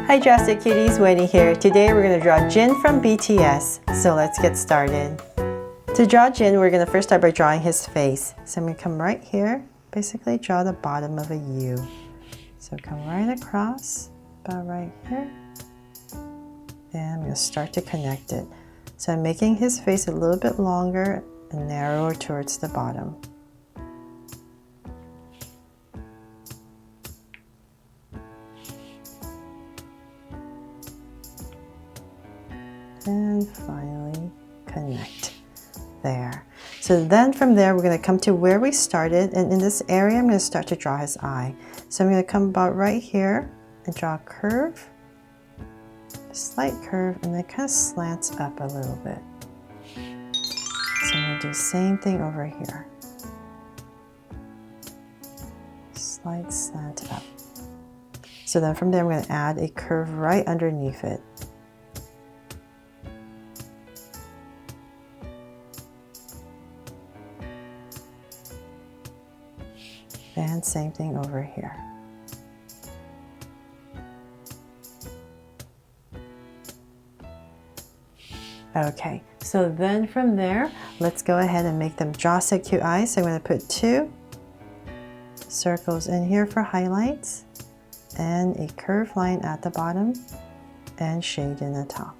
Hi Drastic Cuties, Wendy here. Today we're going to draw Jin from BTS. So let's get started. To draw Jin, we're going to first start by drawing his face. So I'm going to come right here, basically draw the bottom of a U. So come right across, about right here. And I'm going to start to connect it. So I'm making his face a little bit longer and narrower towards the bottom. And finally connect there. So then from there we're going to come to where we started, and in this area I'm going to start to draw his eye. So I'm going to come about right here and draw a curve, a slight curve, and then it kind of slants up a little bit. So I'm going to do the same thing over here. Slight slant up. So then from there I'm going to add a curve right underneath it. And same thing over here. Okay, so then from there, let's go ahead and make them draw so cute eyes. So I'm going to put 2 circles in here for highlights and a curved line at the bottom and shade in the top.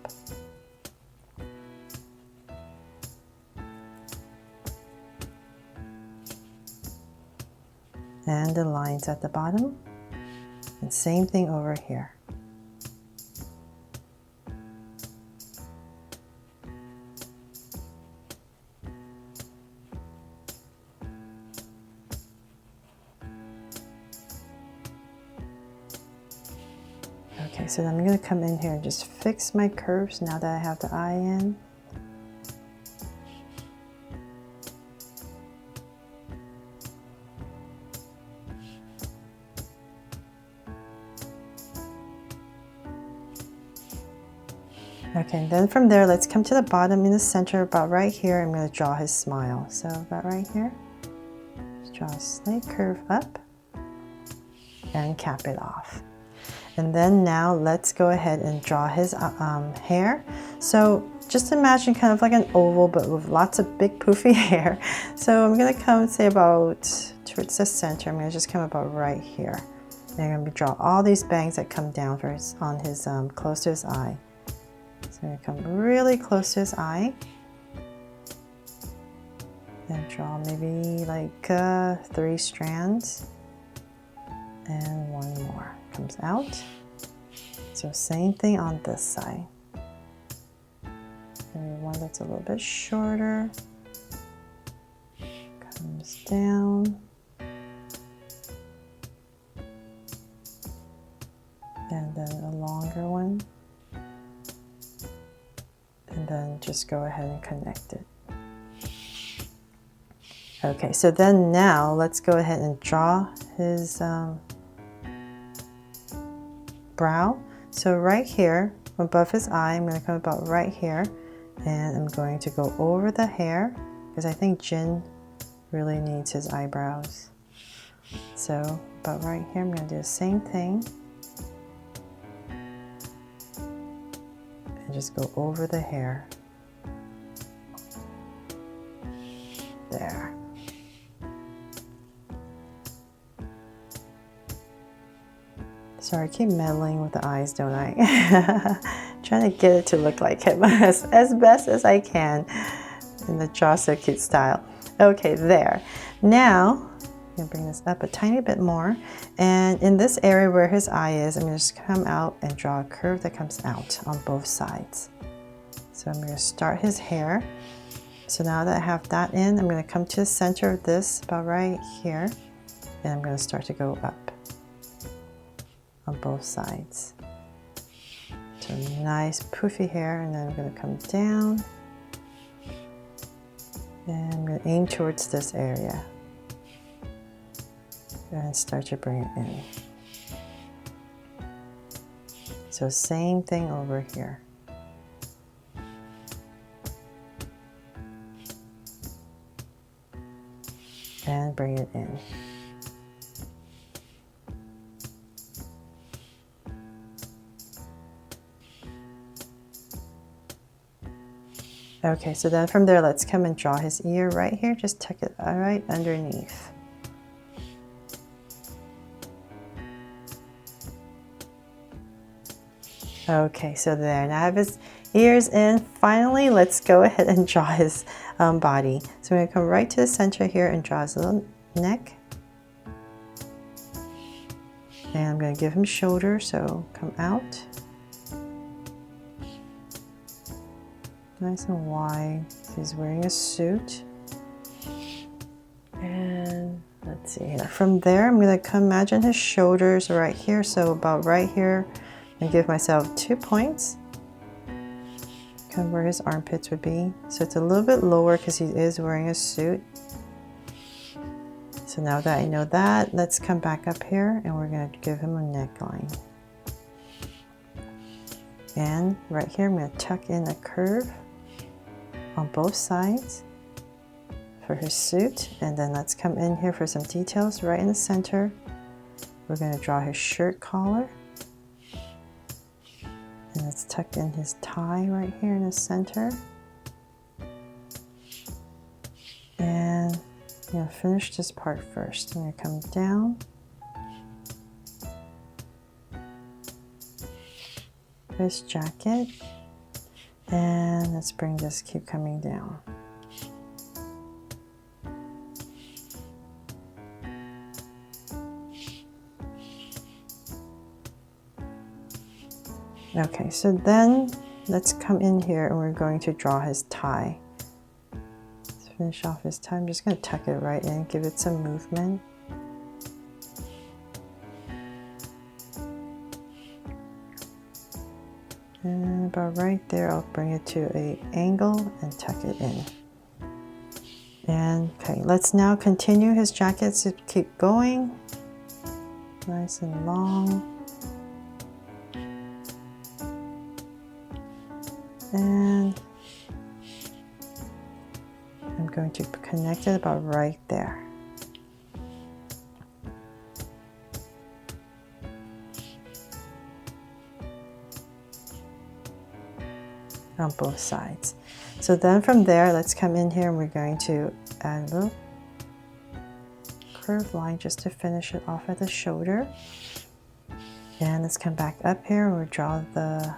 And the lines at the bottom, and same thing over here. Okay, so then I'm going to come in here and just fix my curves now that I have the eye in. Okay, and then from there, let's come to the bottom in the center, about right here. I'm going to draw his smile. So about right here, just draw a slight curve up and cap it off. And then now let's go ahead and draw his hair. So just imagine kind of like an oval, but with lots of big poofy hair. So I'm going to come, say, about towards the center. I'm going to just come about right here. And I'm going to draw all these bangs that come down first on his close to his eye. So I'm going to come really close to his eye and draw maybe like 3 strands, and 1 more comes out. So same thing on this side. Maybe one that's a little bit shorter, comes down, and then a longer one. And then just go ahead and connect it. Okay, so then now let's go ahead and draw his brow. So right here, above his eye, I'm going to come about right here, and I'm going to go over the hair, because I think Jin really needs his eyebrows. So about right here, I'm going to do the same thing. Just go over the hair. There. Sorry, I keep meddling with the eyes, don't I? Trying to get it to look like him as best as I can in the Draw So Cute style. Okay, there. Now, I'm going to bring this up a tiny bit more, and in this area where his eye is, I'm going to just come out and draw a curve that comes out on both sides. So I'm going to start his hair. So now that I have that in, I'm going to come to the center of this, about right here, and I'm going to start to go up on both sides. So nice poofy hair, and then I'm going to come down, and I'm going to aim towards this area. And start to bring it in. So same thing over here. And bring it in. Okay, so then from there, let's come and draw his ear right here. Just tuck it right underneath. Okay, so there, now I have his ears in. Finally, let's go ahead and draw his body. So I'm going to come right to the center here and draw his little neck. And I'm going to give him shoulder, so come out. Nice and wide. He's wearing a suit. And let's see here. From there, I'm going to come imagine his shoulders right here. So about right here, and give myself 2 points. Kind of where his armpits would be. So it's a little bit lower because he is wearing a suit. So now that I know that, let's come back up here and we're going to give him a neckline. And right here, I'm going to tuck in a curve on both sides for his suit. And then let's come in here for some details right in the center. We're going to draw his shirt collar. And let's tuck in his tie right here in the center. And I'm going to finish this part first. I'm going to come down. His jacket. And let's bring this, keep coming down. Okay, so then let's come in here and we're going to draw his tie. Let's finish off his tie. I'm just going to tuck it right in, give it some movement. And about right there, I'll bring it to an angle and tuck it in. And okay, let's now continue his jacket to keep going. Nice and long. And I'm going to connect it about right there. On both sides. So then from there, let's come in here and we're going to add a little curved line just to finish it off at the shoulder. And let's come back up here and we'll draw the,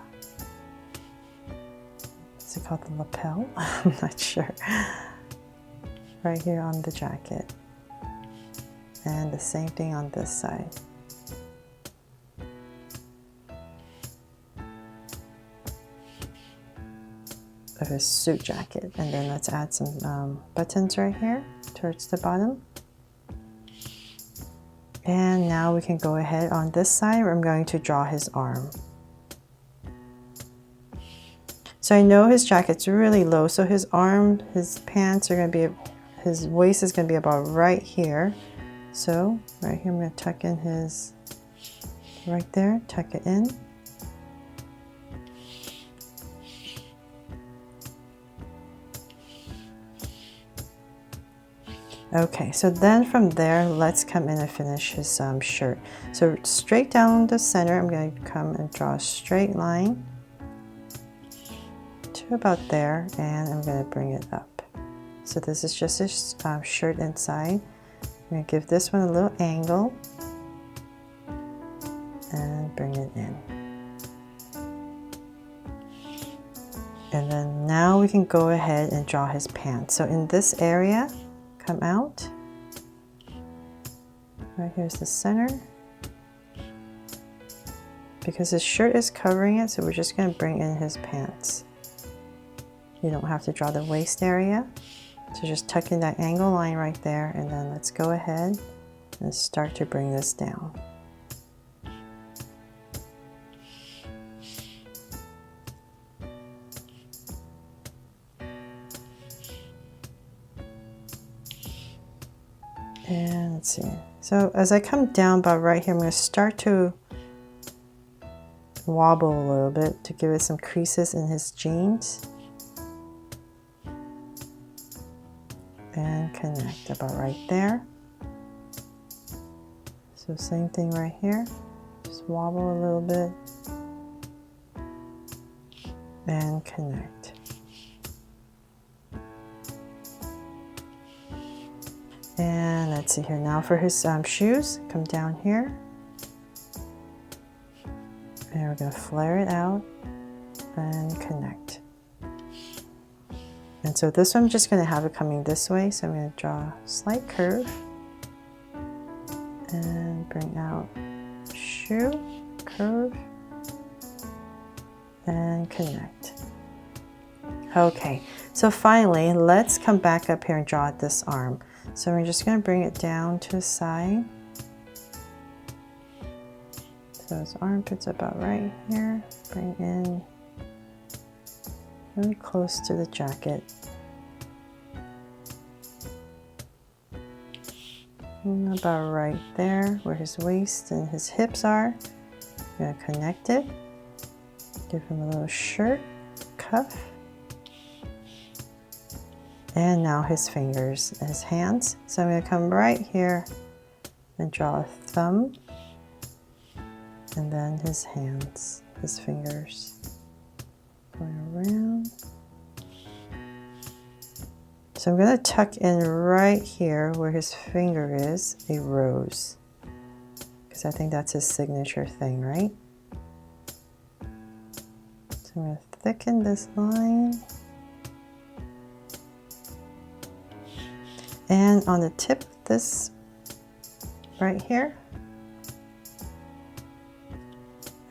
what's it called, the lapel? I'm not sure. Right here on the jacket. And the same thing on this side. Of his suit jacket. And then let's add some buttons right here towards the bottom. And now we can go ahead on this side where I'm going to draw his arm. So I know his jacket's really low, so his arm, his pants are going to be, his waist is going to be about right here. So right here I'm going to tuck in his, right there, tuck it in. Okay, so then from there, let's come in and finish his shirt. So straight down the center, I'm going to come and draw a straight line to about there, and I'm going to bring it up. So this is just his shirt inside. I'm going to give this one a little angle and bring it in. And then now we can go ahead and draw his pants. So in this area, come out. Right here's the center. Because his shirt is covering it, so we're just going to bring in his pants. You don't have to draw the waist area. So just tuck in that angle line right there, and then let's go ahead and start to bring this down. And let's see. So as I come down about right here, I'm going to start to wobble a little bit to give it some creases in his jeans. And connect about right there. So same thing right here. Just wobble a little bit. And connect. And let's see here now for his shoes, come down here. And we're going to flare it out and connect. And so this one I'm just going to have it coming this way. So I'm going to draw a slight curve and bring out shoe, curve, and connect. Okay, so finally, let's come back up here and draw this arm. So we're just going to bring it down to the side. So his armpit's about right here. Bring in really close to the jacket. And about right there where his waist and his hips are. I'm going to connect it. Give him a little shirt, cuff. And now his fingers, his hands. So I'm going to come right here and draw a thumb. And then his hands, his fingers. Going around. So I'm going to tuck in right here where his finger is a rose. Because I think that's his signature thing, right? So I'm going to thicken this line. And on the tip of this right here,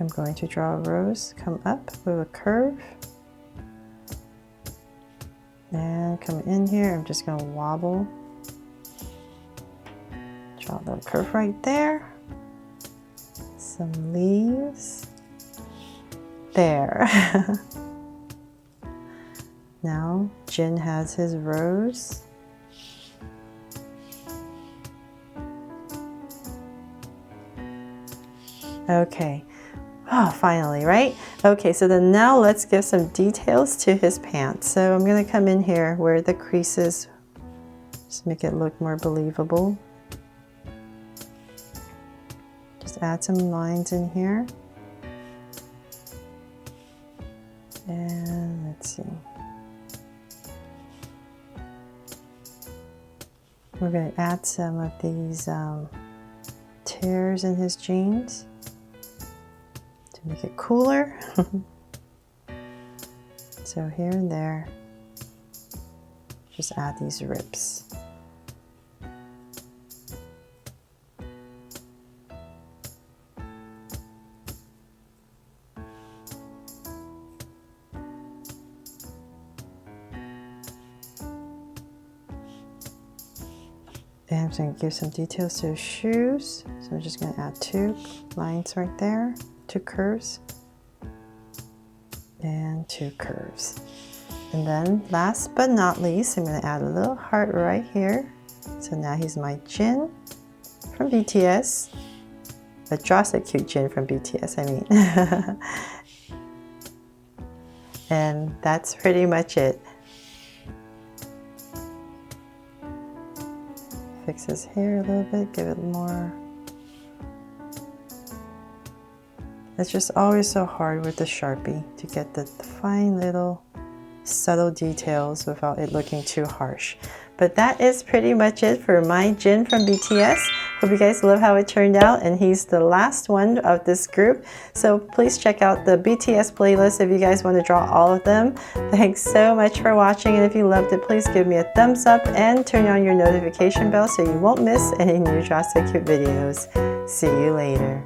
I'm going to draw a rose, come up with a curve, and come in here. I'm just going to wobble, draw a little curve right there, some leaves, there. Now Jin has his rose. Okay. Oh, finally, right? Okay, so then now let's give some details to his pants. So I'm going to come in here where the creases, just make it look more believable. Just add some lines in here. And let's see. We're going to add some of these tears in his jeans. Make it cooler. So here and there, just add these rips. And I'm going to give some details to his shoes. So I'm just going to add 2 lines right there. 2 curves and 2 curves. And then last but not least, I'm going to add a little heart right here. So now he's my Jin from BTS. A Draw Jin from BTS, I mean. And that's pretty much it. Fix his hair a little bit, give it more. It's just always so hard with the Sharpie to get the fine little subtle details without it looking too harsh. But that is pretty much it for my Jin from BTS. Hope you guys love how it turned out, and he's the last one of this group. So please check out the BTS playlist if you guys want to draw all of them. Thanks so much for watching, and if you loved it, please give me a thumbs up and turn on your notification bell so you won't miss any new Draw Cute videos. See you later.